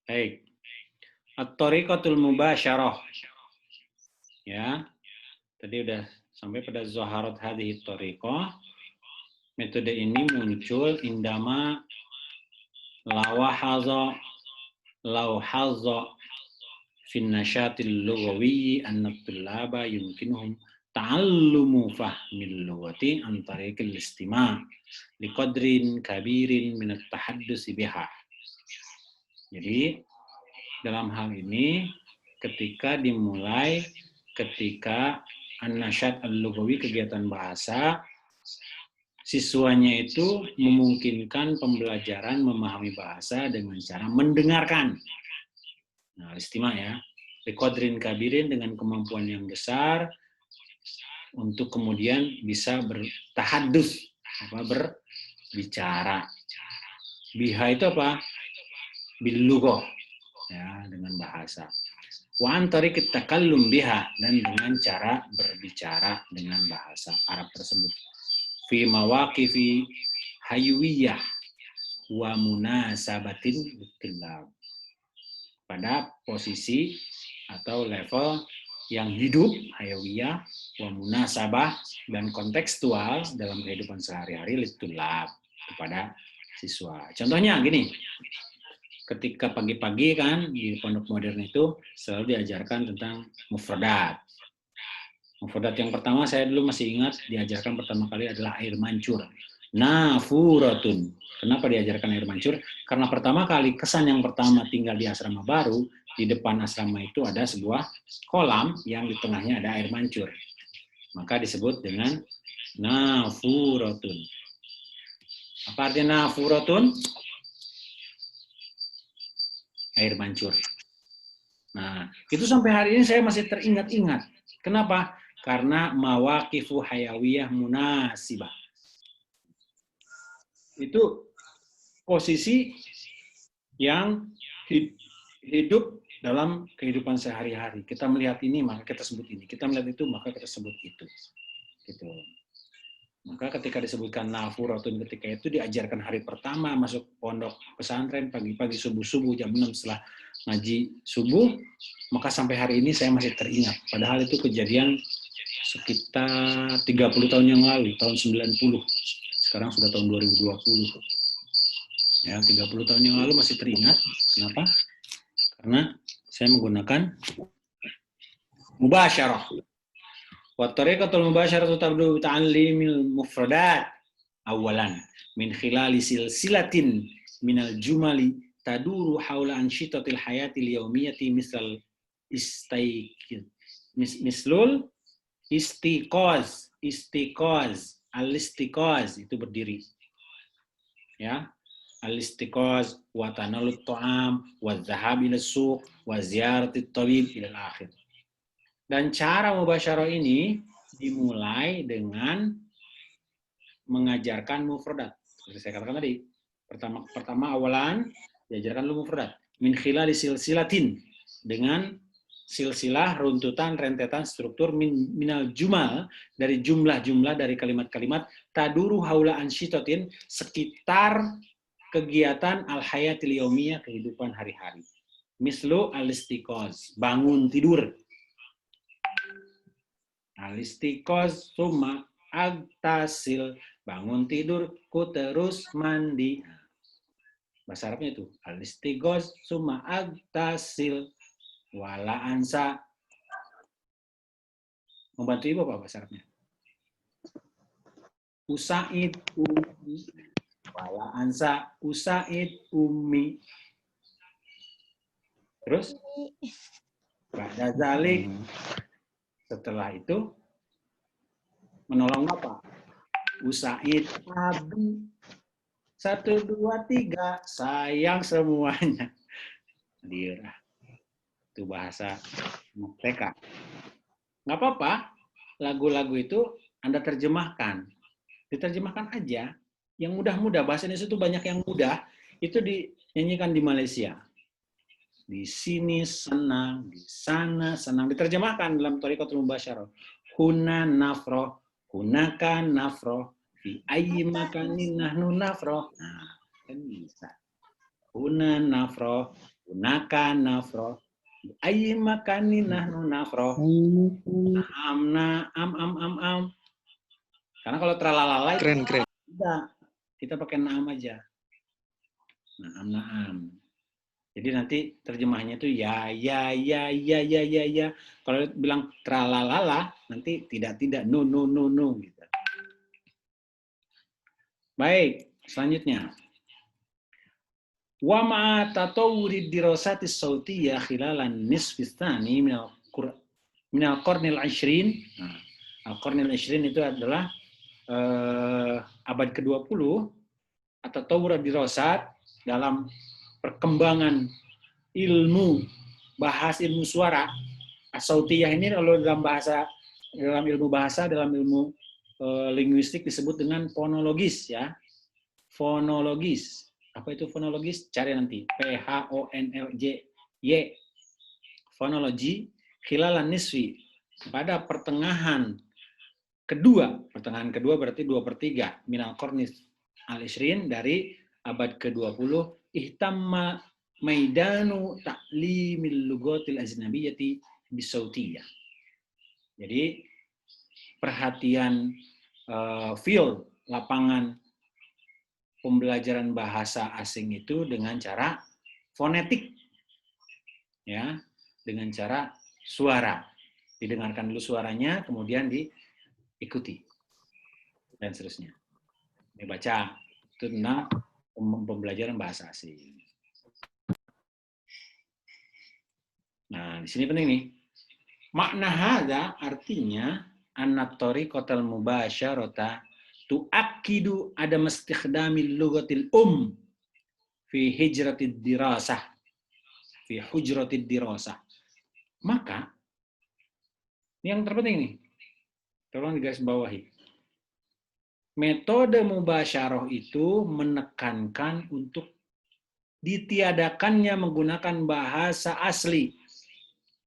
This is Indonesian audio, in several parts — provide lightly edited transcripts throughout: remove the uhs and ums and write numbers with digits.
Baik. At-tariqatul mubasyarah. Ya. Tadi udah sampai pada zaharat hadhihi tariqah. Metode ini muncul indama lawhaza fin nasyatil lughawi anna tullaba yumkinuhum ta'allumu fahmil lughati an tariqil istima' liqadrin kabirin min at-tahaddus biha. Jadi dalam hal ini ketika an-nasyat al-lughawi kegiatan bahasa, siswanya itu memungkinkan pembelajaran memahami bahasa dengan cara mendengarkan. Nah, istima ya. Biqadrin kabirin dengan kemampuan yang besar untuk kemudian bisa bertahadus, berbicara. Biha itu apa? Bil-lughah. Ya, dengan bahasa. Wa antari takallum biha, dan dengan cara berbicara dengan bahasa Arab tersebut. Fi mawaqifi haywiyah wa munasabatin bitilab. Pada posisi atau level yang hidup, hayawiyah, wa munasabah, dan kontekstual dalam kehidupan sehari-hari litulab, kepada siswa. Contohnya gini, ketika pagi-pagi kan di pondok modern itu selalu diajarkan tentang mufradat. Mufradat yang pertama saya dulu masih ingat diajarkan pertama kali adalah air mancur. Nafuratun. Kenapa diajarkan air mancur? Karena pertama kali kesan yang pertama tinggal di asrama baru, di depan asrama itu ada sebuah kolam yang di tengahnya ada air mancur. Maka disebut dengan nafuratun. Apa artinya nafuratun? Air mancur. Nah, itu sampai hari ini saya masih teringat-ingat. Kenapa? Karena mawaqifu hayawiyah munasibah. Itu posisi yang hidup dalam kehidupan sehari-hari. Kita melihat ini, maka kita sebut ini. Kita melihat itu, maka kita sebut itu. Gitu. Maka ketika disebutkan nafuratun ketika itu diajarkan hari pertama masuk pondok pesantren pagi-pagi subuh-subuh jam 6 setelah ngaji subuh, maka sampai hari ini saya masih teringat. Padahal itu kejadian sekitar 30 tahun yang lalu, tahun 90. Sekarang sudah tahun 2020. Ya, 30 tahun yang lalu masih teringat. Kenapa? Karena saya menggunakan mubasyarah. Wa tariqatul mubasyaratu tabdu ta'allimil mufradat awalan min khilali silsilatin minal jumali taduru haula ansyitatil hayatil yaumiyati mislul istiqaz al-istiqaz itu berdiri ya, al-istiqaz wa tanalut ta'am wa dhahab ila suq wa ziyaratit tabib ila akhir. Dan cara mubasyarah ini dimulai dengan mengajarkan mufradat. Seperti saya katakan tadi, pertama awalan diajarkan dulu mufradat. Min khilali silsilatin, dengan silsilah, runtutan, rentetan, struktur minal jumal, dari jumlah-jumlah dari kalimat-kalimat taduru haula ansyitatin, sekitar kegiatan al-hayatil yaumiyah, kehidupan hari-hari. Mislu al-istiqaz, bangun tidur. Al-istiqaz summa agtasil, bangun tidur ku terus mandi. Bahasa Arabnya itu al-istiqaz summa agtasil wala ansa. Membantu ibu apa bahasa Arabnya? Usaid ummi wala ansa usaid ummi. Terus ba'da zalik, setelah itu menolong apa? Usaid abi. 1, 2, 3, sayang semuanya. Dirah. Itu bahasa TK. Nggak apa-apa, lagu-lagu itu Anda terjemahkan. Diterjemahkan aja. Yang mudah-mudah, bahasa Indonesia itu banyak yang mudah, itu dinyanyikan di Malaysia. Di sini senang, di sana senang. Diterjemahkan dalam Thariqatul Mubasyarah. Huna nafroh, hunaka nafroh, fi ayyi makanin nahnu nafroh. Nah, kan bisa. Huna nafroh, Gunakan nafro. Ayy makani nahnu nafro. Am. Karena kalau tralalala Keren. tidak, kita pakai naam aja. Naam. Jadi nanti terjemahnya itu ya. Kalau bilang tralalala, nanti tidak, no gitu. Baik, selanjutnya. Wa ma tatawwuri dirasati sautiyah khilalan nisfi tsani min al-qarnil 20. Al-qarnil 20 itu adalah abad ke-20 atau tawwur dirasat dalam perkembangan ilmu suara. As-sautiyah ini kalau dalam ilmu bahasa, dalam ilmu linguistik disebut dengan fonologis ya. Fonologis. Apa itu fonologis? Cari nanti. PHONLGY. Fonologi khilalan nisfi. Pada pertengahan kedua berarti 2/3 minal qarnis al-20 dari abad ke-20 ihtamma maidanu ta'limil lugatil ajnabiyyati bisautiyah. Jadi perhatian field lapangan pembelajaran bahasa asing itu dengan cara fonetik, ya, dengan cara suara. Didengarkan dulu suaranya, kemudian diikuti, dan seterusnya. Dibaca, itu tentang pembelajaran bahasa asing. Nah, di sini penting nih. Makna hadza artinya an-natori kotal mubasyarata tu'akkidu adam istikhdamil lughatil fi hijratid dirasah. Fi hujratid dirasah. Maka ini yang terpenting nih. Tolong digaris bawahi. Metode mubasyarah itu menekankan untuk ditiadakannya menggunakan bahasa asli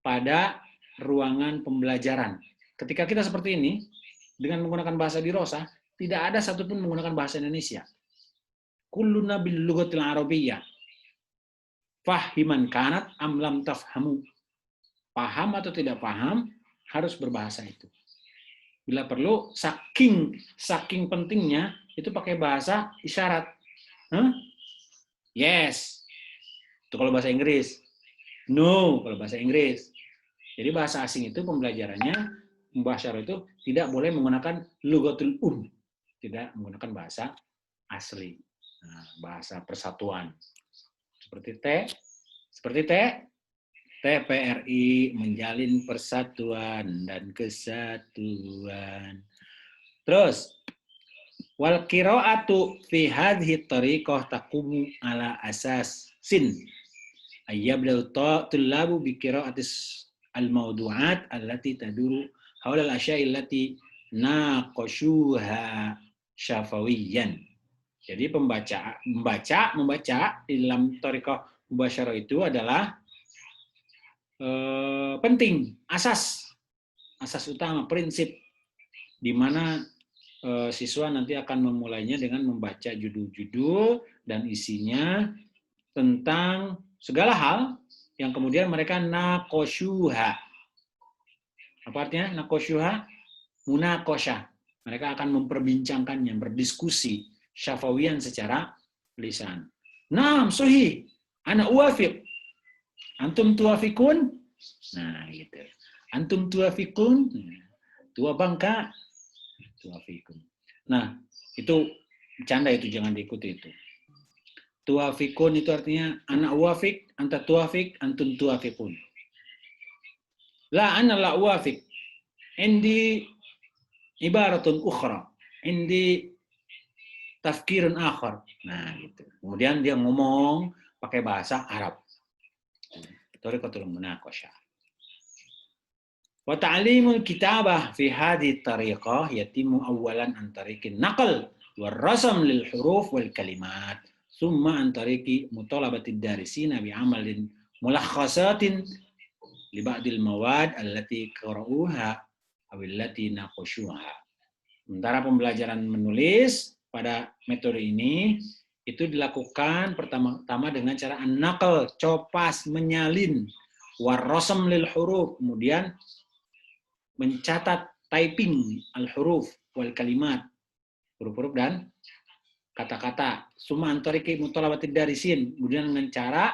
pada ruangan pembelajaran. Ketika kita seperti ini, dengan menggunakan bahasa dirasah, tidak ada satupun menggunakan bahasa Indonesia. Kulluna bil lughatil arabiyyah. Fahiman kanat am lam tafhamu. Paham atau tidak paham, harus berbahasa itu. Bila perlu, saking pentingnya, itu pakai bahasa isyarat. Yes. Itu kalau bahasa Inggris. No, kalau bahasa Inggris. Jadi bahasa asing itu pembelajarannya, mubasyarah itu tidak boleh menggunakan lughatul tidak menggunakan bahasa asli. Nah, bahasa persatuan. Seperti TPRI menjalin persatuan dan kesatuan. Terus wal qira'atu fi hadhihi tariqah taqumu ala asas sin ayyabda tullabu bi qira'atis al-mawdu'at allati taduru haula al-asya'i allati naqashuha syafawiyan. Jadi membaca di dalam tariqah mubasyarah itu adalah penting, asas utama, prinsip di mana siswa nanti akan memulainya dengan membaca judul-judul dan isinya tentang segala hal yang kemudian mereka naqashuha. Apa artinya naqashuha? Munaqashah. Mereka akan memperbincangkannya, berdiskusi syafawiyan secara lisan. Naam, sahih. Ana uwafiq. Antum tuafikun? Nah, gitu. Antum tuafikun? Tua bangka? Tuafikun. Nah, itu bercanda itu, jangan diikuti itu. Tuafikun itu artinya ana uwafik, anta tuafik, antum tuafikun. La ana la uwafik. Indi ibaratun ukhra. Indi tafkirun akhar. Nah, gitu. Kemudian dia ngomong pakai bahasa Arab. Tariqatul munaqashah. Wa ta'limul kitabah fi hadhihi tariqah yatimu awalan an tariqin naql wal rasm lil huruf wal kalimat thumma an tariqi mutalabatid darisina bi amalin mulakhasatin li ba'dil mawad allati qara'uha aw allati naqashuha. Sementara pembelajaran menulis pada metode ini Itu dilakukan pertama-tama dengan cara an-naql, copas, menyalin, warrosam lil huruf, kemudian mencatat, typing al-huruf wal kalimat, huruf-huruf dan kata-kata. Summa antariki mutalabatid darisin, kemudian dengan cara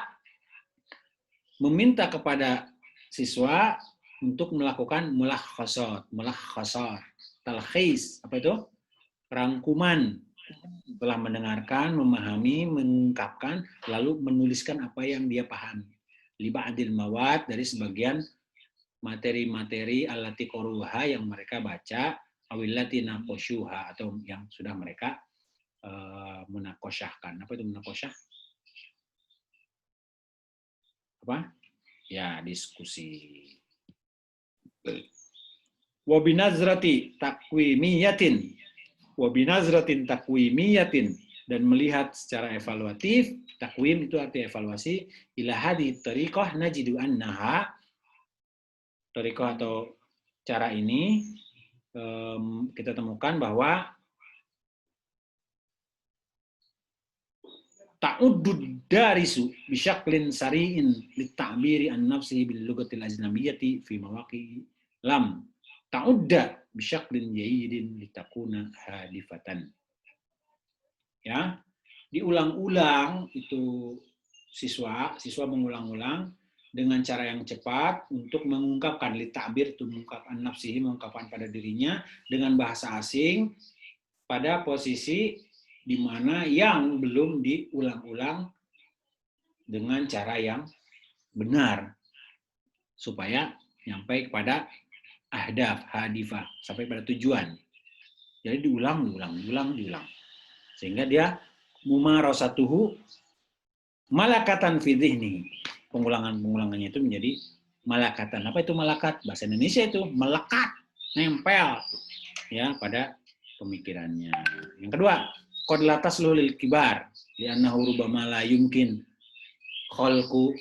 meminta kepada siswa untuk melakukan mulakhasat, talkhis, apa itu? Rangkuman. Telah mendengarkan, memahami, mengungkapkan, lalu menuliskan apa yang dia pahami. Liba'adil mawad, dari sebagian materi-materi allati qoruha yang mereka baca, awillati naqoshuha, atau yang sudah mereka munakosyahkan. Apa itu munakosyah? Apa? Ya, diskusi. Wabinazrati takwimiyatin. Wabinazratin takwimiyatin, dan melihat secara evaluatif. Takwim itu arti evaluasi. Ila hadhi tariqah najidu annaha, tariqah atau cara ini kita temukan bahwa ta'uddud darisu bisyaklin sari'in litta'biri an nafsihi bil lugatil ajnabiyati fi mawaqi lam ta'udda bisyaklin jayyidin litakuna hadifatan. Ya, diulang-ulang itu siswa mengulang-ulang dengan cara yang cepat untuk mengungkapkan litabir, itu mengungkapkan nafsihi, mengungkapkan pada dirinya dengan bahasa asing pada posisi di mana yang belum diulang-ulang dengan cara yang benar supaya nyampe kepada ahdaf, hadifah, sampai pada tujuan. Jadi diulang sehingga dia mumarasatuhu malakatan fi dhihni. Pengulangannya itu menjadi malakatan. Apa itu malakat? Bahasa Indonesia itu melekat, nempel ya pada pemikirannya. Yang kedua, qad la tasluhu lil kibar li'annahu rubbama la yumkin khalqu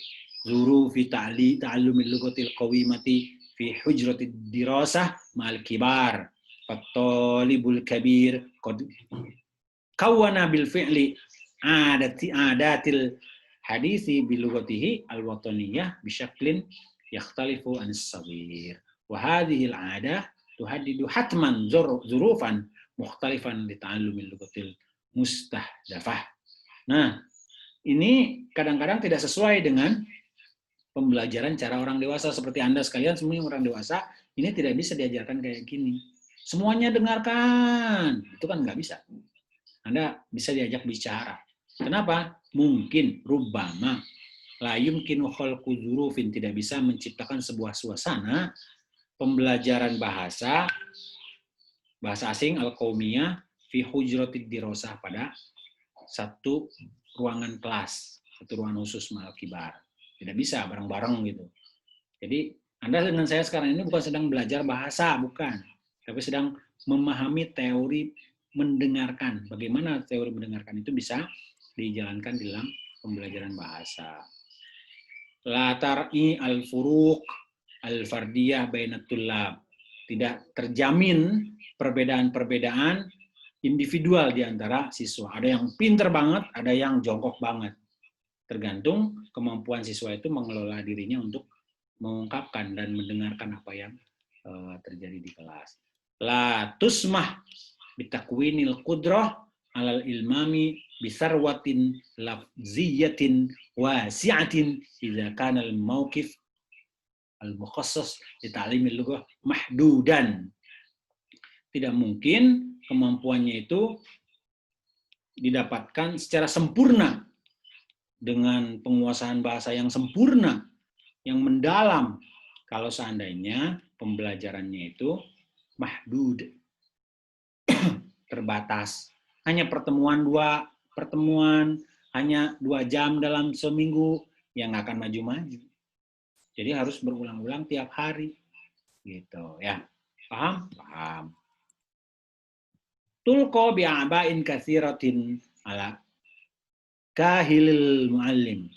zurufi ta'allumil lughatil qawimati fi hujratid dirasah ma'al kibar. Fattalibul kabir qad kawana bil fi'li adatil hadisi bilughatihi al-wataniyah bisyaklin yakhtalifu anis-saghir. Wa hadhihi al-'adah tuhaddidu hatman zurufan mukhtalifan li ta'allumil lughatil mustahdafah. Nah, ini kadang-kadang tidak sesuai dengan pembelajaran cara orang dewasa. Seperti Anda sekalian, semuanya orang dewasa, ini tidak bisa diajarkan kayak gini. Semuanya dengarkan, itu kan nggak bisa. Anda bisa diajak bicara. Kenapa? Mungkin, rubbama, la yumkinu khalqu dzurufin, tidak bisa menciptakan sebuah suasana pembelajaran bahasa asing al-qaumiyah fi hujratid dirasah, pada satu ruangan kelas, satu ruangan khusus ma'al kibar. Tidak bisa bareng-bareng gitu. Jadi Anda dengan saya sekarang ini bukan sedang belajar bahasa, bukan. Tapi sedang memahami teori mendengarkan. Bagaimana teori mendengarkan itu bisa dijalankan dalam pembelajaran bahasa. La tar'i al-furuq al-fardiyah bainat tullab. Tidak terjamin perbedaan-perbedaan individual di antara siswa. Ada yang pinter banget, ada yang jongkok banget. Tergantung kemampuan siswa itu mengelola dirinya untuk mengungkapkan dan mendengarkan apa yang terjadi di kelas. La tusmah bitakwinil qudrah alal ilmami bisarwatin lafziyatin wasi'atin idza kana al mauqif al mukhassas li ta'limil lughah mahdudan. Tidak mungkin kemampuannya itu didapatkan secara sempurna dengan penguasaan bahasa yang sempurna, yang mendalam, kalau seandainya pembelajarannya itu mahdud, terbatas. Hanya pertemuan hanya 2 jam dalam seminggu, yang nggak akan maju-maju. Jadi harus berulang-ulang tiap hari, gitu ya. Paham? Paham. Tulqa bi'aba'in katsiratin ala kahilil muallim.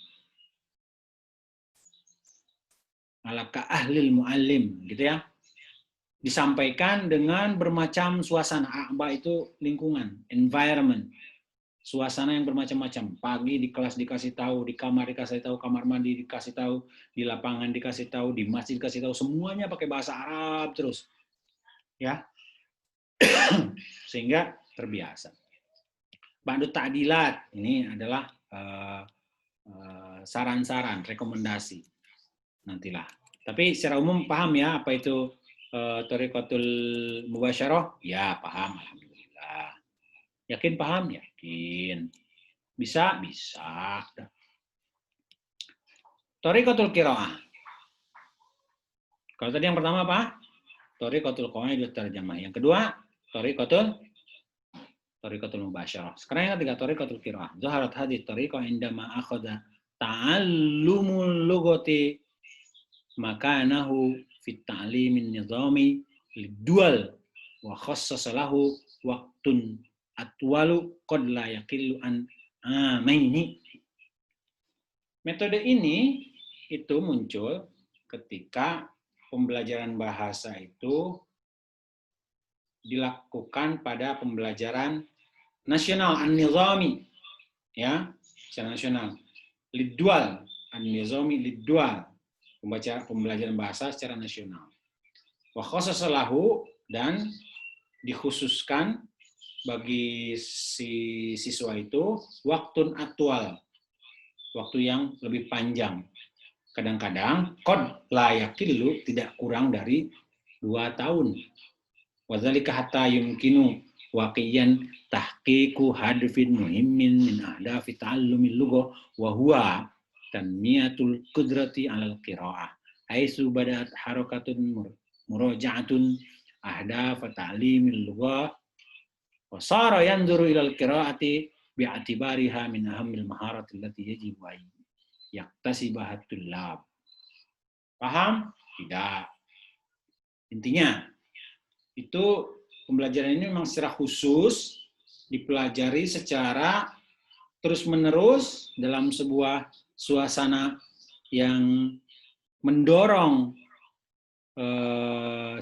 Ala ka'ahlil muallim, gitu ya. Disampaikan dengan bermacam suasana. A'ba itu lingkungan, environment. Suasana yang bermacam-macam. Pagi di kelas dikasih tahu, di kamar dikasih tahu, kamar mandi dikasih tahu, di lapangan dikasih tahu, di masjid dikasih tahu, semuanya pakai bahasa Arab terus. Ya. Sehingga terbiasa. Ba'du ta'dilat, ini adalah saran-saran, rekomendasi. Nantilah. Tapi secara umum paham ya apa itu thariqatul mubasyarah? Ya, paham. Alhamdulillah. Yakin paham? Yakin. Bisa? Bisa. Thariqatul qiraah. Kalau tadi yang pertama apa? Thariqatul qawaidut tarjamah. Yang kedua, thariqatul mubasyarah. Sekarang yang ketiga, thariqatul qiraah. Zaharat hadhihi thariqah indama akhadha ta'allumul lughati makanahu fit ta'limin nizami lidual wa khassasa lahu waqtun atwalu qad la yaqillu an amaini. Metode ini itu muncul ketika pembelajaran bahasa itu dilakukan pada pembelajaran nasional an-nizami, ya, secara nasional. Lidual, an-nizami lidual, pembelajaran bahasa secara nasional. Wa khassasa lahu, dan dikhususkan bagi si siswa itu waktun atwal, waktu yang lebih panjang. Kadang-kadang qad la yaqillu, tidak kurang dari 2 tahun. Wadzalika hatta yumkinu waqiyan tahqiqu hadfin muhimmin min ahdafi ta'allumil lughah wa huwa tanmiyatul qudrati 'alal qiraah. Haitsu bada'at harakatun muraja'atun ahdaf ta'limil lughah wa sara yanzuru ilal qiraati bi'atibariha min ahammil maharati allati yajibu an yaktasibaha tullab. Paham? Tidak. Intinya itu pembelajaran ini memang secara khusus dipelajari secara terus-menerus dalam sebuah suasana yang mendorong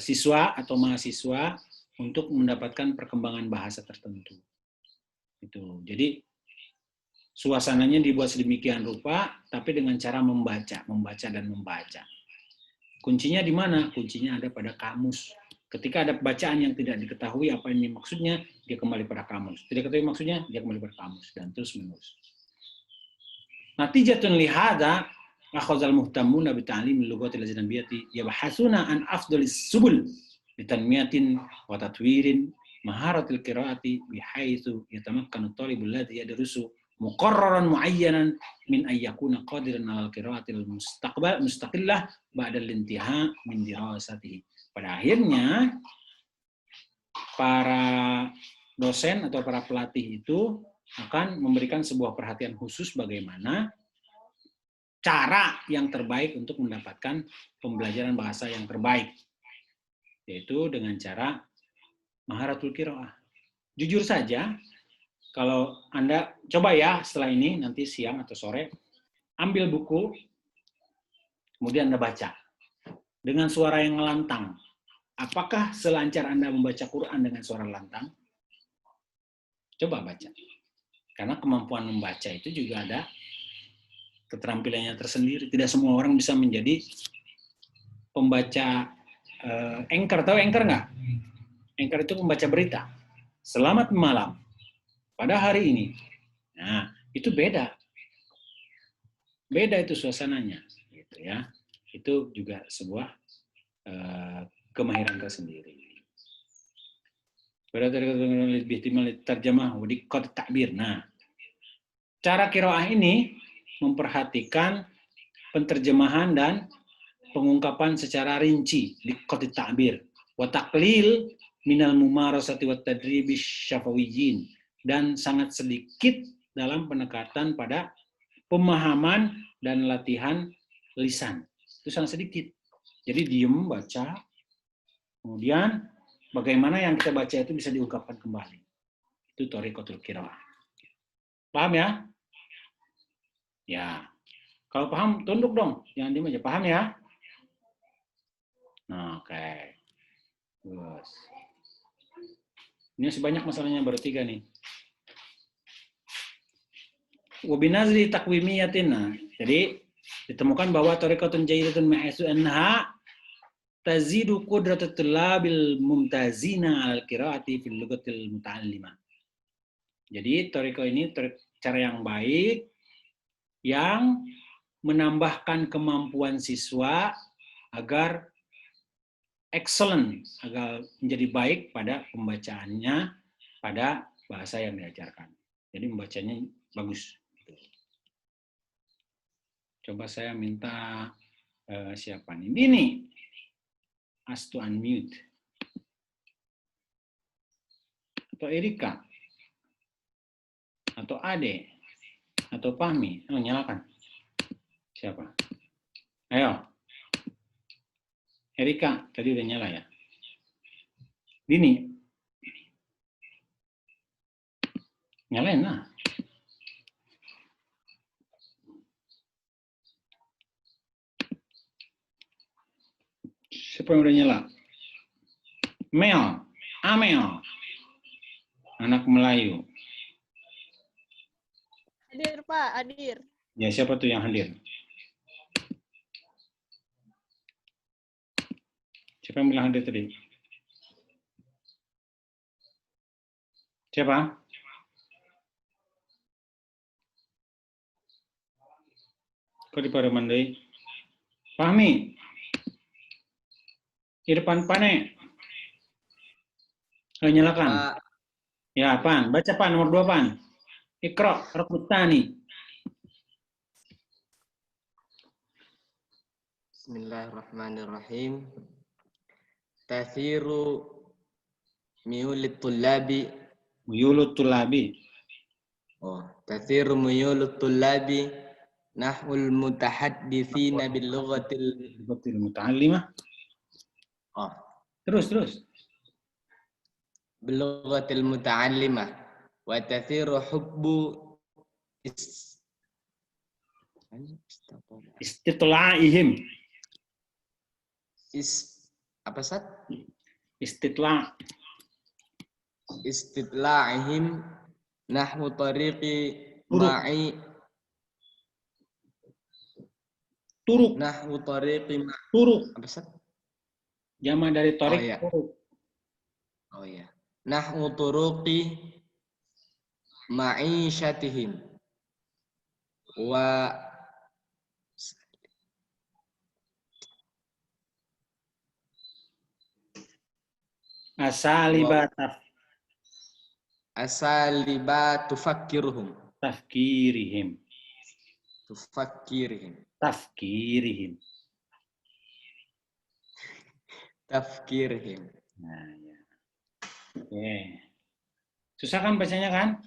siswa atau mahasiswa untuk mendapatkan perkembangan bahasa tertentu. Itu. Jadi suasananya dibuat sedemikian rupa, tapi dengan cara membaca dan membaca. Kuncinya di mana? Kuncinya ada pada kamus. Ketika ada bacaan yang tidak diketahui apa ini maksudnya, dia kembali pada kamus. Tidak ketahui maksudnya, dia kembali pada kamus, dan terus menerus. Natijatun lihada akhazal muhtamuna bi ta'limil lughatil ajnabiyyati yabhasuna an afdalis subul bitanmiyatin wa tatwirin maharatil qiraati bihaitsu yatamakkanu talibul ladzi yadrusu muqarraran muayyanan min ayyakuna qadiran 'alal qiraatil mustaqillah ba'da al-intiha min dirasatihi. Pada akhirnya para dosen atau para pelatih itu akan memberikan sebuah perhatian khusus bagaimana cara yang terbaik untuk mendapatkan pembelajaran bahasa yang terbaik, yaitu dengan cara maharatul qiraah. Jujur saja, kalau Anda coba ya setelah ini nanti siang atau sore, ambil buku, kemudian Anda baca dengan suara yang lantang. Apakah selancar Anda membaca Quran dengan suara lantang? Coba baca. Karena kemampuan membaca itu juga ada keterampilannya tersendiri. Tidak semua orang bisa menjadi pembaca anchor. Tahu anchor nggak? Anchor itu pembaca berita. Selamat malam. Pada hari ini. Nah, itu beda. Beda itu suasananya. Gitu ya. Itu juga sebuah kemahiran tersendiri. Nah, cara qiraah ini memperhatikan penterjemahan dan pengungkapan secara rinci di qati ta'bir wa taqlil minal mumarasati wat tadribi syafawiyyin, dan sangat sedikit dalam pendekatan pada pemahaman dan latihan lisan. Itu sangat sedikit. Jadi diem baca, kemudian bagaimana yang kita baca itu bisa diungkapkan kembali. Itu thariqatul qiraah. Paham ya? Ya. Kalau paham, tunduk dong. Jangan diem aja. Paham ya? Nah, oke. Terus. Ini masih banyak masalahnya, baru 3 nih. Wabinazri takwimiyatin. Jadi ditemukan bahwa tariqatun jayyidatun ma'asu anha tazidu qudratul tullabil mumtazina al qiraati fil lughatil muta'allimah. Jadi tariqah ini cara yang baik yang menambahkan kemampuan siswa agar excellent, agar menjadi baik pada pembacaannya pada bahasa yang diajarkan. Jadi membacanya bagus. Coba saya minta siapa nih? Dini. Ask to unmute. Atau Erika. Atau Ade. Atau Fahmi. Oh, nyalakan. Siapa? Ayo. Erika, tadi udah nyala ya? Dini. Nyalain lah. Siapa yang udah nyala? Mel. Amel. Anak Melayu. Hadir, Pak. Hadir. Ya, siapa tuh yang hadir? Siapa yang bilang hadir tadi? Siapa? Kok di pada mandai? Fahmi. Irfan Pane. Ayo nyalakan. Pak. Ya, Pan. Baca, Pan. Nomor 2, Pan. Iqra. Rakutani. Bismillahirrahmanirrahim. Tathiru miyulit tullabi. Muyulut tulabi. Oh, tathiru miyulit tullabi nahwul mutahadditsina bil lughatil muta'allimah. Oh, Terus. bil lughatil muta'allimah wa tathiru hubbu Istitla'ihim. Apa Sat? Istitla'. Istitla'ihim nahwu tariqi Turuk. ma'i Turuk. nahwu tariqi Turuk. apa Sat? Jama dari tarik. Oh, iya. Turuk. Oh iya. Nahwu turuqi ma'isyatihim wa asaliba tufakkiruhum. Tafkirihim. Tufakirihim. Tafkirihim. Nah, ya. Oke. Susah kan bacanya kan?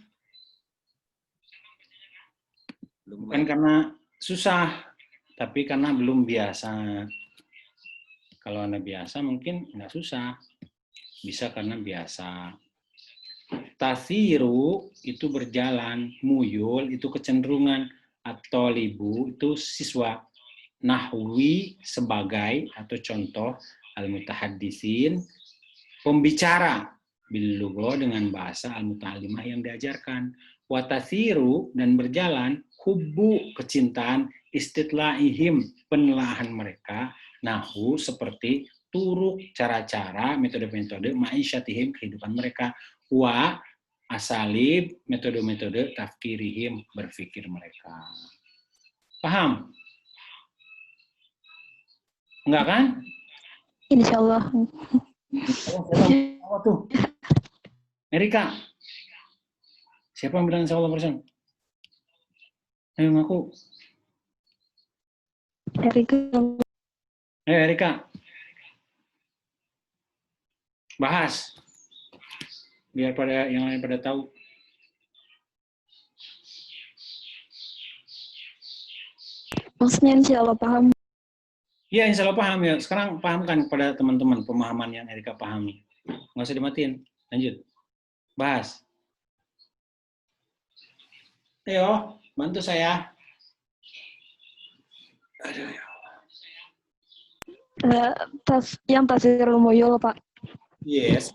Bukan karena susah, tapi karena belum biasa. Kalau Anda biasa mungkin nggak susah. Bisa karena biasa. Tasiru itu berjalan, muyul itu kecenderungan, atau libu itu siswa. Nahwi sebagai atau contoh al-mutahaddisin pembicara bil lugha dengan bahasa al-muta'allimah yang diajarkan. Wa tasiru dan berjalan hubbu kecintaan istitla'ihim penelaahan mereka nahu seperti turuk cara-cara metode-metode ma'isyatihim kehidupan mereka wa asalib metode-metode tafkirihim berpikir mereka. Paham? Enggak kan? Insya Allah. Siapa tuh? Erika. Siapa yang bilang insya Allah persen? Ayo ngaku. Erika. Ayo Erika. Bahas. Biar pada yang lain pada tahu. Maksudnya insya Allah paham. Iya, insya Allah paham ya. Sekarang pahamkan kepada teman-teman pemahaman yang Erika pahami. Nggak usah dimatiin. Lanjut. Bahas. Ayo, bantu saya. Aduh, ya Allah. Yang tasirul muyul, Pak. Yes.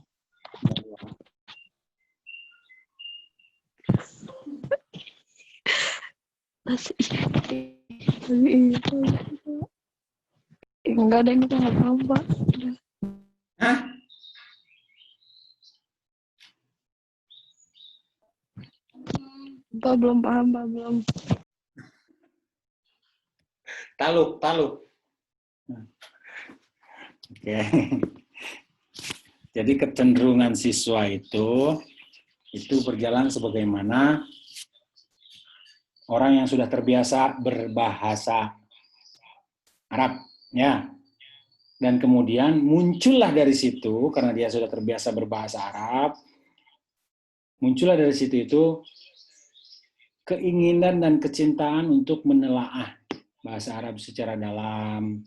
itu. Enggak ada yang kita nggak paham, Pak. Hah? Pak belum paham, Pak belum. Taluk. Oke. Jadi kecenderungan siswa itu berjalan sebagaimana orang yang sudah terbiasa berbahasa Arab, ya. Dan kemudian muncullah dari situ, karena dia sudah terbiasa berbahasa Arab, muncullah dari situ itu keinginan dan kecintaan untuk menelaah bahasa Arab secara dalam.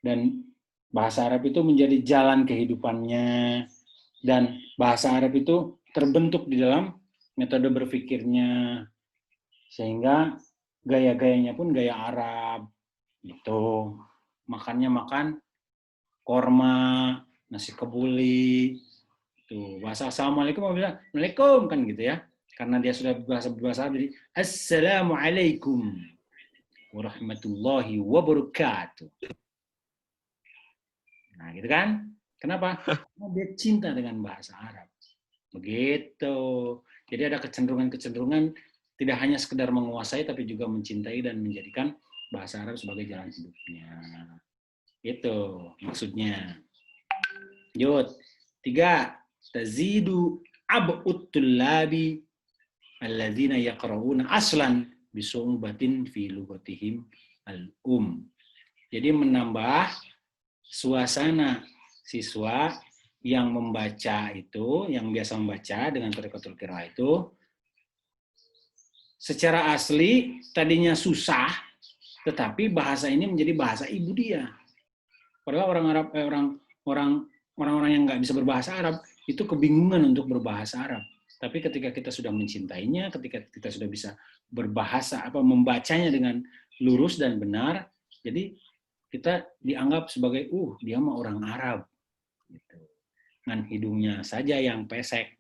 Dan bahasa Arab itu menjadi jalan kehidupannya. Dan bahasa Arab itu terbentuk di dalam metode berpikirnya. Sehingga gaya-gayanya pun gaya Arab. Gitu. Makannya makan korma, nasi kebuli. Tuh, bahasa Assalamualaikum mau bilang, Waalaikumsalam kan gitu ya. Karena dia sudah berbahasa Arab, jadi Assalamualaikum warahmatullahi wabarakatuh. Nah, gitu kan? Kenapa? Karena dia cinta dengan bahasa Arab. Begitu. Jadi ada kecenderungan-kecenderungan tidak hanya sekedar menguasai, tapi juga mencintai dan menjadikan bahasa Arab sebagai jalan hidupnya. Itu maksudnya. Yud. 3. Tazidu ab'ut tullabi alladzina yaqra'una aslan bisu'ubatin fi lugatihim al-um. Jadi menambah suasana siswa yang membaca itu, yang biasa membaca dengan thariqatul qiraah itu, secara asli tadinya susah, tetapi bahasa ini menjadi bahasa ibu dia. Padahal orang-orang yang nggak bisa berbahasa Arab itu kebingungan untuk berbahasa Arab. Tapi ketika kita sudah mencintainya, ketika kita sudah bisa berbahasa membacanya dengan lurus dan benar, jadi kita dianggap sebagai dia mah orang Arab gitu. Dengan hidungnya saja yang pesek.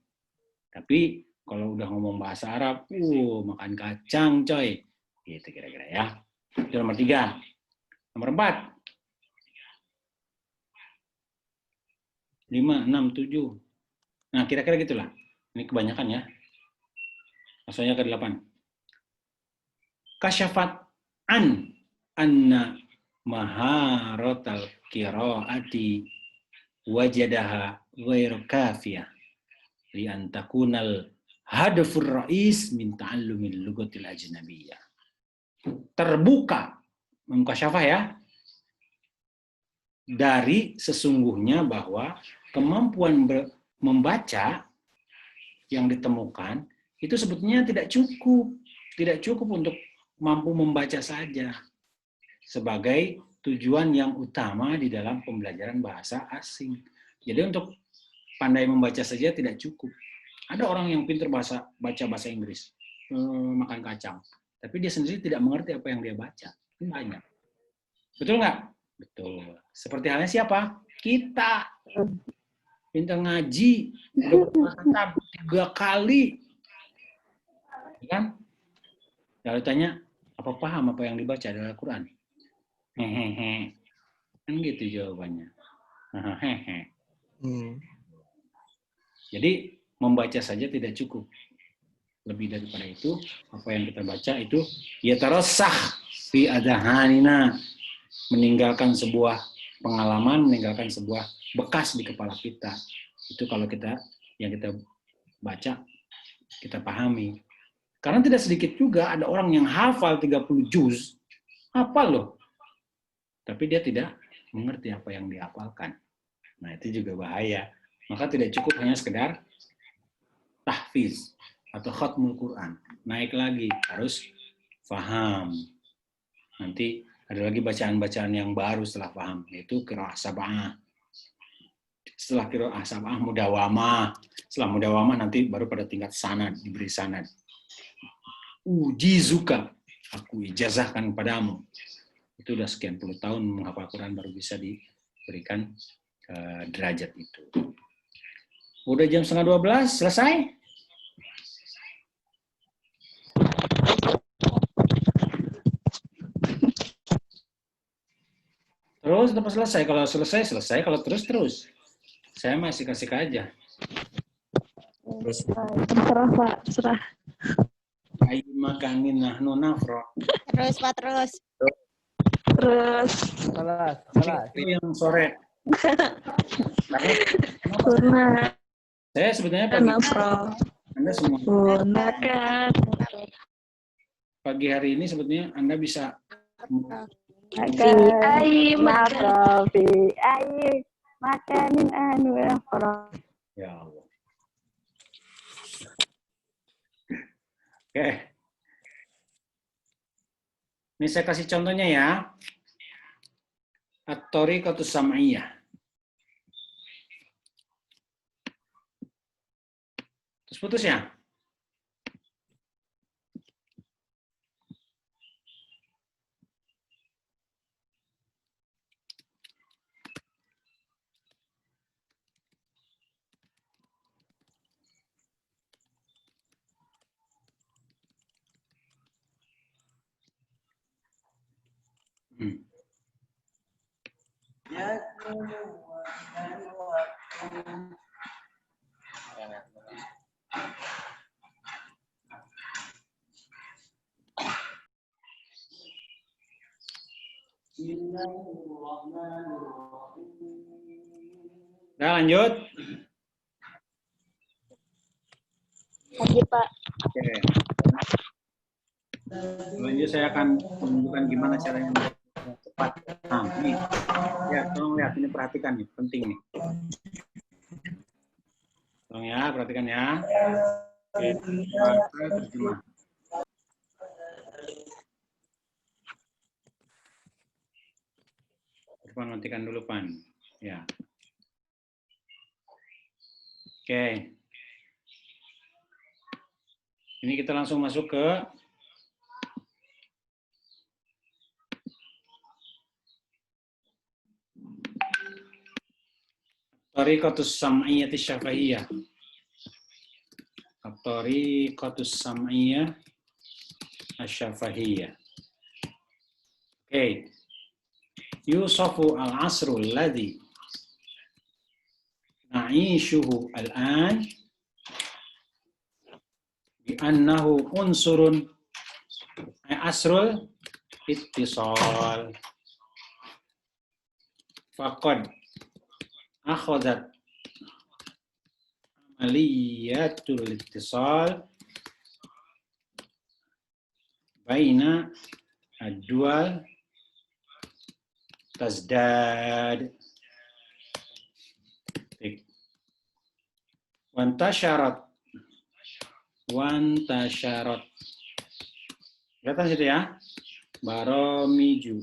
Tapi kalau udah ngomong bahasa Arab, makan kacang coy. Gitu kira-kira ya. Itu nomor 3. Nomor 4. 5, 6, 7. Nah, kira-kira gitulah. Ini kebanyakan ya. Maksudnya ke-8. Kasyafat anna maharatal qiraati wajadaha ghairu kafiyah li an takunal hadafur rais min ta'allumil lugatil ajnabiyyah. Terbuka mengkasyafah ya, dari sesungguhnya bahwa kemampuan membaca yang ditemukan itu sebetulnya tidak cukup untuk mampu membaca saja sebagai tujuan yang utama di dalam pembelajaran bahasa asing. Jadi untuk pandai membaca saja tidak cukup. Ada orang yang pintar baca bahasa Inggris, makan kacang, tapi dia sendiri tidak mengerti apa yang dia baca. Ini banyak. Betul nggak? Betul. Seperti halnya siapa? Kita. Pintar ngaji, udah kata 3 kali. Kan? Lalu tanya, apa paham apa yang dibaca dalam Al-Quran? Hehehe. Kan gitu jawabannya. Hehehe. Jadi, membaca saja tidak cukup. Lebih daripada itu, apa yang kita baca itu yatarassah fi adhanina, meninggalkan sebuah pengalaman, meninggalkan sebuah bekas di kepala kita. Itu kalau yang kita baca, kita pahami. Karena tidak sedikit juga ada orang yang hafal 30 juz, hafal loh. Tapi dia tidak mengerti apa yang dihafalkan. Nah, itu juga bahaya. Maka tidak cukup hanya sekedar tahfiz atau khatmul Quran. Naik lagi, harus faham. Nanti ada lagi bacaan-bacaan yang baru setelah paham, yaitu qiraah sab'ah. Setelah qiraah sab'ah mudawamah. Setelah mudawamah nanti baru pada tingkat sanad, diberi sanad. Ujizuka, aku ijazahkan padamu. Itu udah sekian puluh tahun menghafal Quran baru bisa diberikan derajat itu. Udah jam 11:30, selesai? Terus sampai selesai. Kalau selesai, selesai. Kalau terus. Saya masih kasih aja. Terus. Terserah Pak, terserah. Ayo makanin nahnu nafro. Terus Pak, terus. Terus Kelas. Itu yang sore. Karena sunat saya sebetulnya pagi. nafro. Anda semua Gunakan pagi hari ini sebetulnya Anda bisa fi ai nafro fi ai makanin anu nafro. ya Allah. Oke. Ini saya kasih contohnya ya. At-tariqatus sam'iyah. Terus putus ya? Nah, lanjut. Lanjut Pak. Oke. Lanjut saya akan menunjukkan gimana caranya cepat. Nah, ini. Ya, tolong lihat ini, perhatikan nih, penting nih. Tolong ya, perhatikan ya. Oke, terjemah. Pan, matikan dulu Pan. Ya. Oke. Ini kita langsung masuk ke Tariqatus sam'iyyah asy-syafahiyah. Tariqatus sam'iyyah asy-syafahiyah. Oke. Yusafu al-'asru alladhi na'ishuhu al-an bi'annahu unsurun asrul ittisal. Faqad akhadhat amaliyatul ittisal baina ad-dual tazdad wantasyarat kelihatan situ ya, baromiju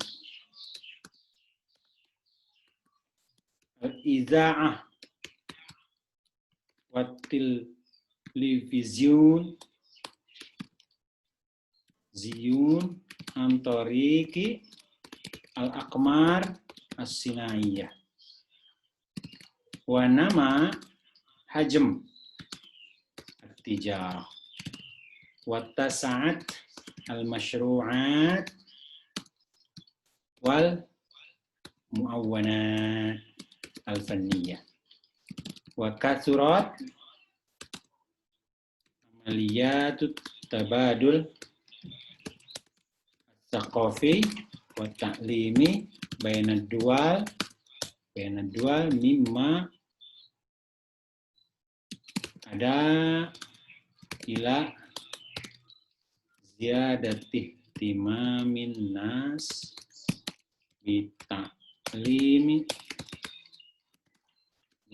al-idza'ah watil television ziyun antariki al-aqmar as-sinaiyah wa nama hajm at-tijarah wa tasa'at al-mashru'at wal mu'awwanat al-fanniyah wa kathurat amaliyatut tabadul thaqafi wa ta'limi bainad dual mimma ada ila ziyadati ihtimamin nas bi ta'limi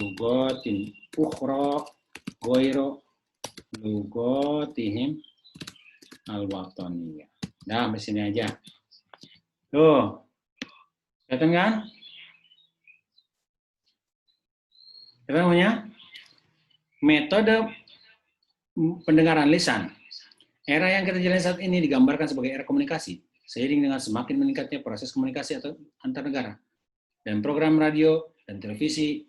lugatin ukhra ghairu lugatihim al-wataniyah. Nah, di sini aja. Tuh. Kelihatan kan? Apa namanya? Metode pendengaran lisan. Era yang kita jalani saat ini digambarkan sebagai era komunikasi, seiring dengan semakin meningkatnya proses komunikasi atau antar negara. Dan program radio dan televisi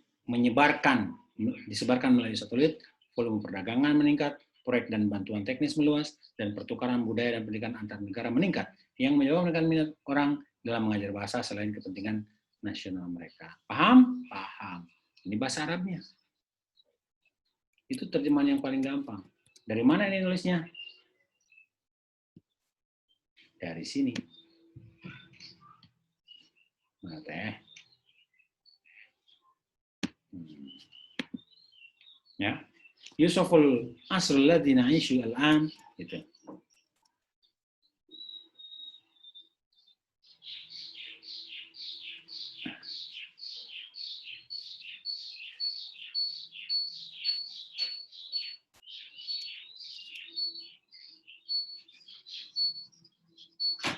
disebarkan melalui satelit, volume perdagangan meningkat, proyek dan bantuan teknis meluas, dan pertukaran budaya dan pendidikan antar negara meningkat, yang menyebabkan minat orang dalam mengajar bahasa selain kepentingan nasional mereka. Paham? Paham. Ini bahasa Arabnya. Itu terjemahan yang paling gampang. Dari mana ini nulisnya? Dari sini. Nah, teh. Ya. Yusuful asr alladhi na'ishu al-an gitu.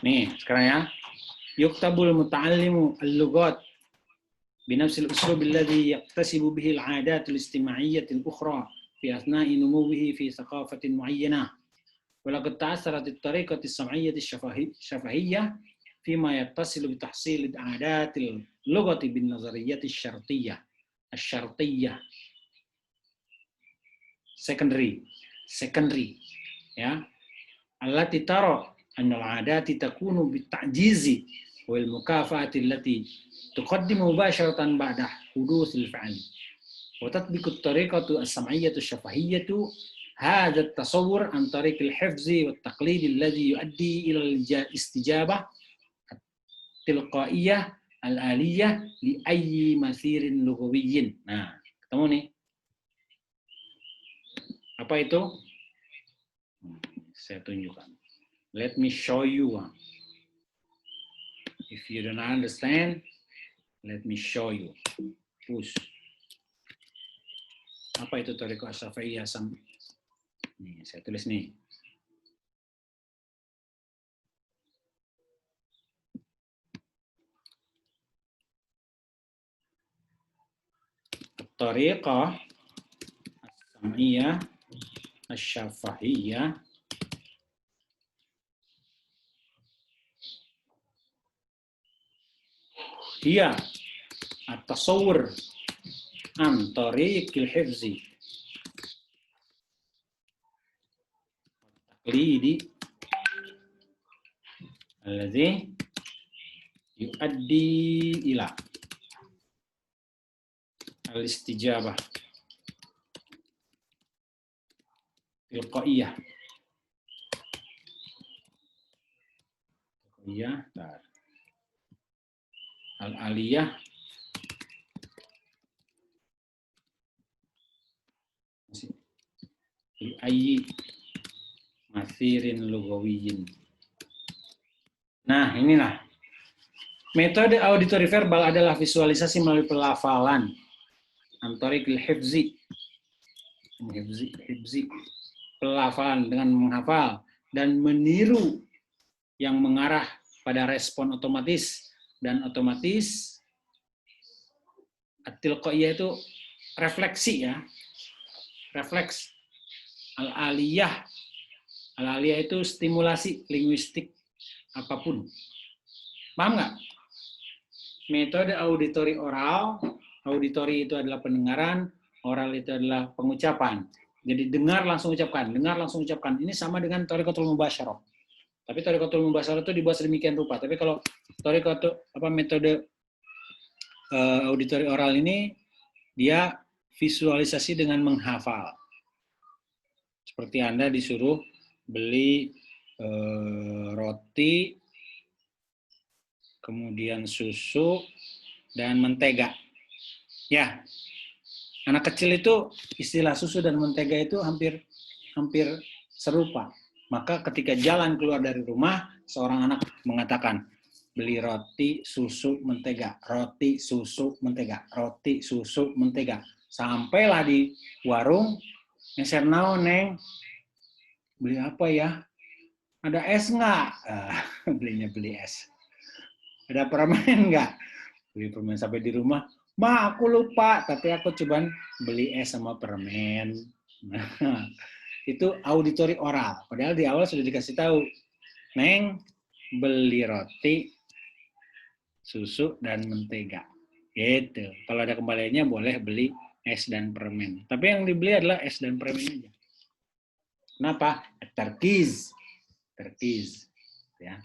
Nih, sekarang ya. Yuktabul muta'allimu al-lughat بنفس الأسلوب الذي يكتسب به العادات الاجتماعية الأخرى في أثناء نموه في ثقافة معينة ولقد تأثرت الطريقة السمعية الشفهية فيما يتصل بتحصيل عادات اللغة بالنظريات الشرطية secondary ya التي ترى أن العادات تكون بالتعجيز والمكافأة التي تقدم مباشرة بعد حدوث الفعل وتطبق الطريقة السمعية الشفهية هذا التصور عن طريق الحفظ والتقليد الذي يؤدي إلى الاستجابة التلقائية الآلية لأي مثير لغوي. Nah, ketemu nih. Apa itu? Saya tunjukkan. Let me show you. If you don't understand, let me show you. Push. Apa itu Tariqah Syafi'iyah? Nih, saya tulis nih. Tariqah As-Sam'iyah Asy-Syafi'iyah hiya at-tasawwur an tariqil hifzi taqlidi alladhi yuaddi ila al-istijabah tilqaiyah al-aliyah ayyi mathirin lugawiyyin. Nah, inilah. Metode auditory verbal adalah visualisasi melalui pelafalan. Antarikil hifzi. Pelafalan dengan menghafal dan meniru yang mengarah pada respon otomatis dan otomatis at-tilqaiyah itu refleksi ya. Refleks. Al-aliyah. Al-aliyah itu stimulasi linguistik apapun. Paham nggak? Metode auditori oral, auditori itu adalah pendengaran, oral itu adalah pengucapan. Jadi dengar langsung ucapkan, dengar langsung ucapkan. Ini sama dengan thariqatul mubasyarah. Tapi thariqatul mubasyarah itu dibuat sedemikian rupa. Tapi kalau metode auditori oral ini dia visualisasi dengan menghafal. Seperti Anda disuruh beli roti, kemudian susu, dan mentega. Ya, anak kecil itu istilah susu dan mentega itu hampir serupa. Maka ketika jalan keluar dari rumah, seorang anak mengatakan, beli roti, susu, mentega, roti, susu, mentega, roti, susu, mentega. Sampailah di warung, ngeser naon, Neng? Beli apa ya? Ada es nggak? Belinya beli es. Ada permen nggak? Beli permen. Sampai di rumah, Ma, aku lupa, tapi aku coba beli es sama permen. Nah, itu auditori oral. Padahal di awal sudah dikasih tahu, Neng, beli roti, susu, dan mentega. Gitu. Kalau ada kembaliannya boleh beli es dan permen. Tapi yang dibeli adalah es dan permen aja. Kenapa? Terkiz. Ya.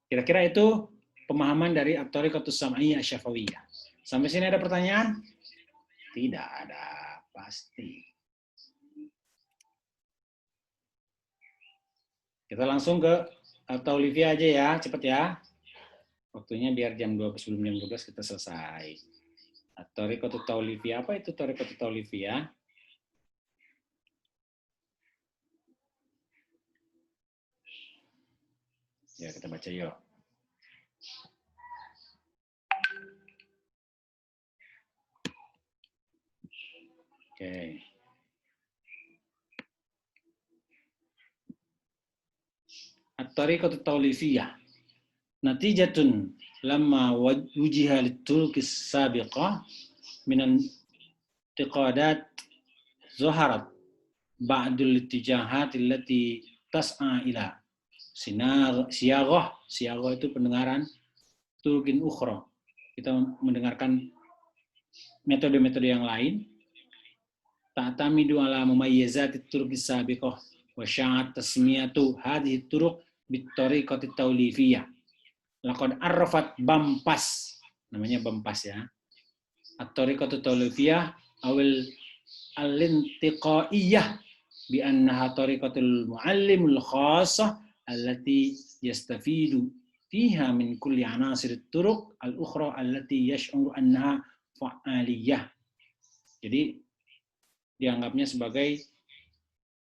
Kira-kira itu pemahaman dari at-thariqatus sam'iyah syafawiyah. Sampai sini ada pertanyaan? Tidak ada, pasti. Kita langsung ke Taulifiyah aja ya, cepet ya. Waktunya biar jam 12, sebelum jam 12 kita selesai. At-thariqatut taulifiyah, apa itu thariqatut taulifiyah? Ya, kita baca yuk. Oke. At-thariqatut taulifiyah. Natijatun lamma wujiha lit-turuqis sabiqah minan tiqadat zaharat ba'dul ittijahat allati tas'a ila siyagah itu pendengaran turuqin ukhra. Kita mendengarkan metode-metode yang lain. Ta'tamidu ala mumayyizati turuqis sabiqah wa sya'at tasmiyatu hadhihi turuq bit-thariqati taulifiyah. Laqad arrafat Bampas, namanya Bampas ya. At-thariqatu taulifiyah awil al-intiqaiyah bi annaha thariqatul muallimul khassah allati yastafidu fiha min kulli anasir turuq al-ukhra allati yash'uru annaha fa'aliyah. Jadi dianggapnya sebagai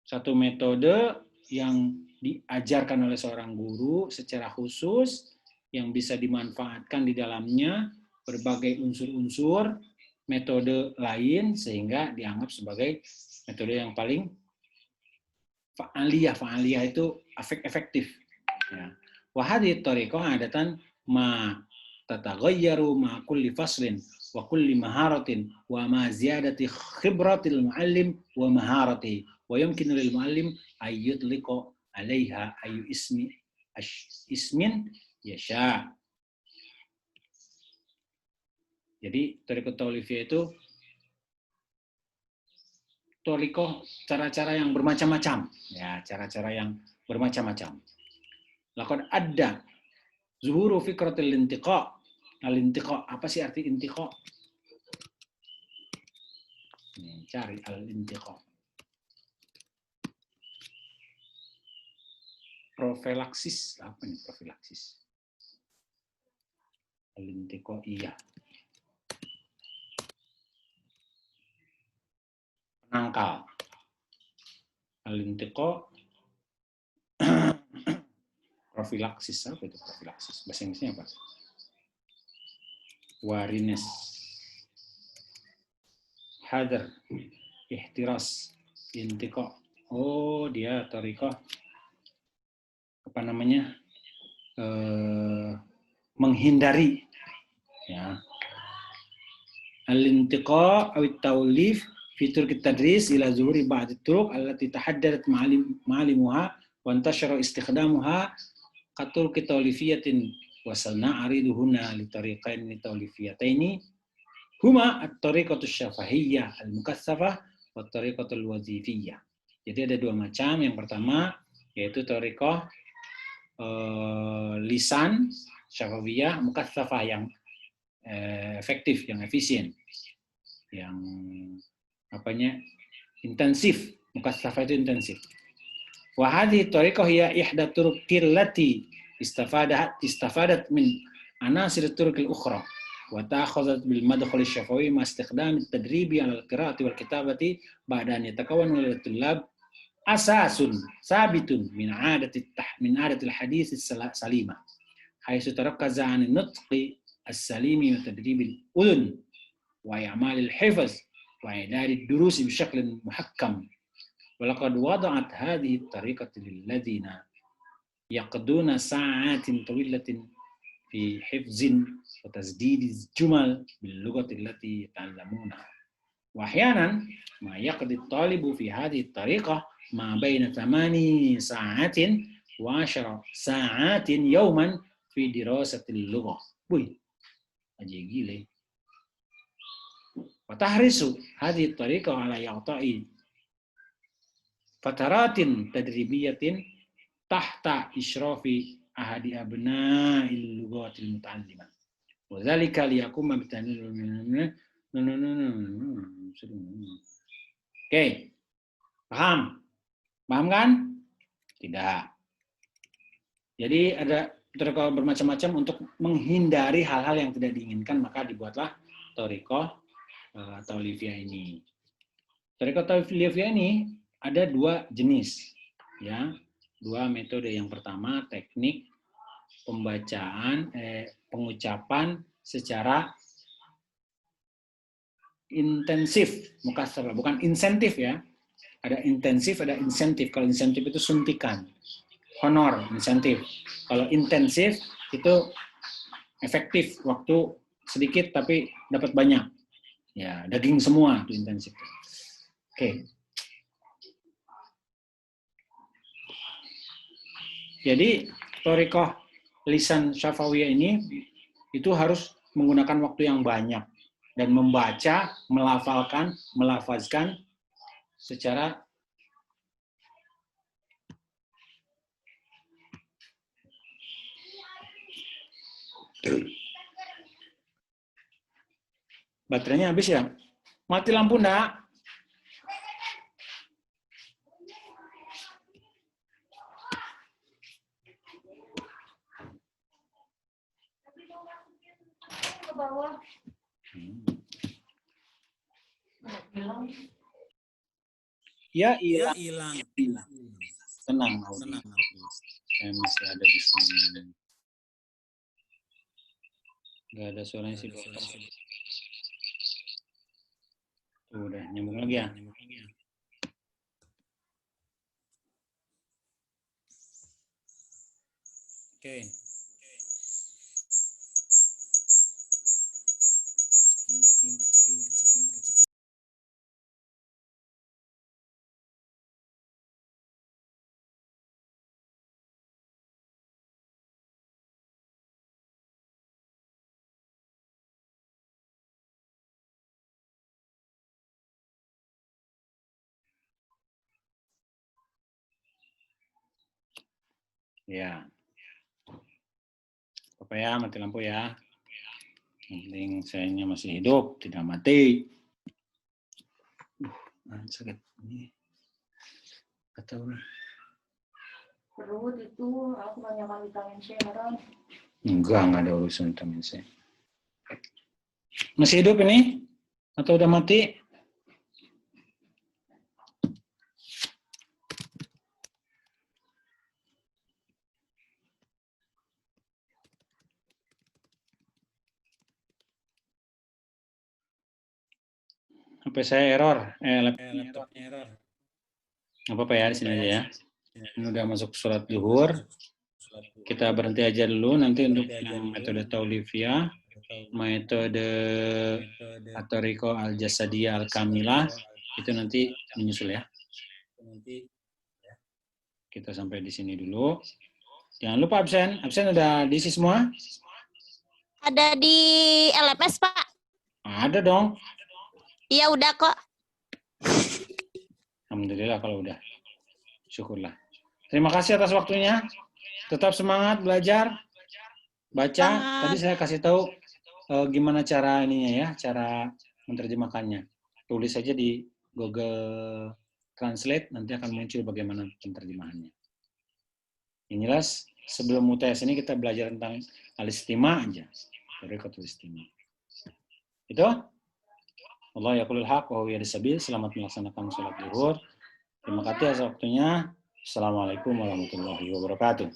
satu metode yang diajarkan oleh seorang guru secara khusus yang bisa dimanfaatkan di dalamnya berbagai unsur-unsur metode lain sehingga dianggap sebagai metode yang paling fa'aliyah. Fa'aliyah itu efektif. Ya. Wa hadhihi thariqah adatan ma tataghayyaru ma kulli faslin wa kulli maharatin wa ma ziyadati khibratil muallim wa maharatihi wa yumkinu lil muallim ay yutliqa 'alaiha ayu ismin yasha. Jadi thariqat taulifiyah itu thariqah cara-cara yang bermacam-macam, ya, cara-cara yang bermacam-macam. Laqad adda zuhuru fikratil intiqa. Al-intiqa, apa sih arti intiqa? Nih, cari al-intiqa. Profilaksis, apa nih profilaksis? Al-intiqaiyah. Penangkal. Al-intiqa profilaksis, apa itu profilaksis? Bahasa Inggrisnya apa? Warines. Hadar. Ihtiras. Intiqa. Oh, dia thariqah apa namanya? Menghindari, ya. Al-intiqa aw at-tawlif fi turq at-tadris ila zuhuri ba'd at-turuq allati tahaddarat ma'alimuha wa intashara istikhdamuha qatur kitawlifiyatin wa sana'riduhunna li tariqain tawlifiyataini huma at-tariqatu syafahiyah al-mukatsafah wa at-tariqatu al-wazifiyah. Jadi ada dua macam. Yang pertama yaitu tariqah lisan syafawiyah, mukatsafah yang efektif, yang efisien, yang apanya intensif. Mukatsafah itu intensif. Wa hadhihi tariqah hiya ihda turuqil lati istafadat min anasir turuq al-ukhra wa ta'akhadhat bil madkhal asy-syafawi ma istikhdam at-tadribi 'ala al-qira'ati wal kitabati ba'da an yatakawwanu lil tullab asasun sabitun min 'adati al-hadits as-salimah haitsu tarakkaza 'an an-nutqi as-salimi wa tadrib al-udhun wa i'mal al-hifz wa i'dad ad-durus bi shaklin muhakkam. Wa laqad wada'at hadhihi at-tariqatu lil ladzina yaqduna sa'atin tawilatin fi hifzin wa tasdid al-jumal bil lughati allati yata'allamuna. Wa ahyanan ma yaqdi at-talibu fi hadhihi at-tariqah ma baina 8 sa'atin wa 10 sa'atin yawman fi dirasatil lughah. Wih, aja gile. Wa tahrisu hadhihi at-tariqah ala i'ta'i fataratin tadribiyatin tahta isyrafi ahadi abna'il lughatil muta'allimah. Wa dzalika liyaquma bitanil. Oke. Paham? Paham kan? Tidak. Jadi ada thariqah bermacam-macam untuk menghindari hal-hal yang tidak diinginkan, maka dibuatlah thariqah taulifiyah ini. Thariqah taulifiyah ini ada dua jenis, ya, dua metode. Yang pertama teknik pembacaan, pengucapan secara intensif, bukan insentif ya. Ada intensif, ada insentif. Kalau insentif itu suntikan, honor, insentif. Kalau intensif itu efektif, waktu sedikit tapi dapat banyak. Ya, daging semua itu intensif. Oke. Jadi thariqah lisan syafawiyah ini itu harus menggunakan waktu yang banyak dan membaca, melafazkan secara baterainya habis ya? Mati lampu enggak? Ya hilang. Tenang, Audi. Saya masih ada di sini. Nggak ada suaranya sih. Tuh, udah nyambung lagi ya. Oke. Ya. Apa ya, mati lampu ya. Yang penting sayanya masih hidup, tidak mati. Sakit ini. Gak tahu. Perut itu aku banyak vitamin C heran. Enggak ada urusan vitamin C. Masih hidup ini? Atau udah mati? HP saya error, laptopnya error. Nggak apa-apa ya, di sini aja ya. Ini udah masuk sholat zuhur. Kita berhenti aja dulu. Nanti untuk yang metode taulifiyah, metode thariqah al-jasadiyah al-kamilah, itu nanti menyusul ya. Kita sampai di sini dulu. Jangan lupa absen. Absen udah diisi semua? Ada di LMS, Pak. Ada dong. Iya, udah kok. Alhamdulillah kalau udah. Syukurlah. Terima kasih atas waktunya. Tetap semangat belajar. Baca. Tadi saya kasih tahu gimana cara ininya ya, cara menerjemahkannya. Tulis saja di Google Translate, nanti akan muncul bagaimana penerjemahannya. Yang jelas, sebelum UTS ini kita belajar tentang al-istima' aja. Thariqatul istima'. Itu? Allah yaqulul haq wa huwa yahdis sabil. Selamat melaksanakan sholat zuhur. Terima kasih atas waktunya. Assalamualaikum warahmatullahi wabarakatuh.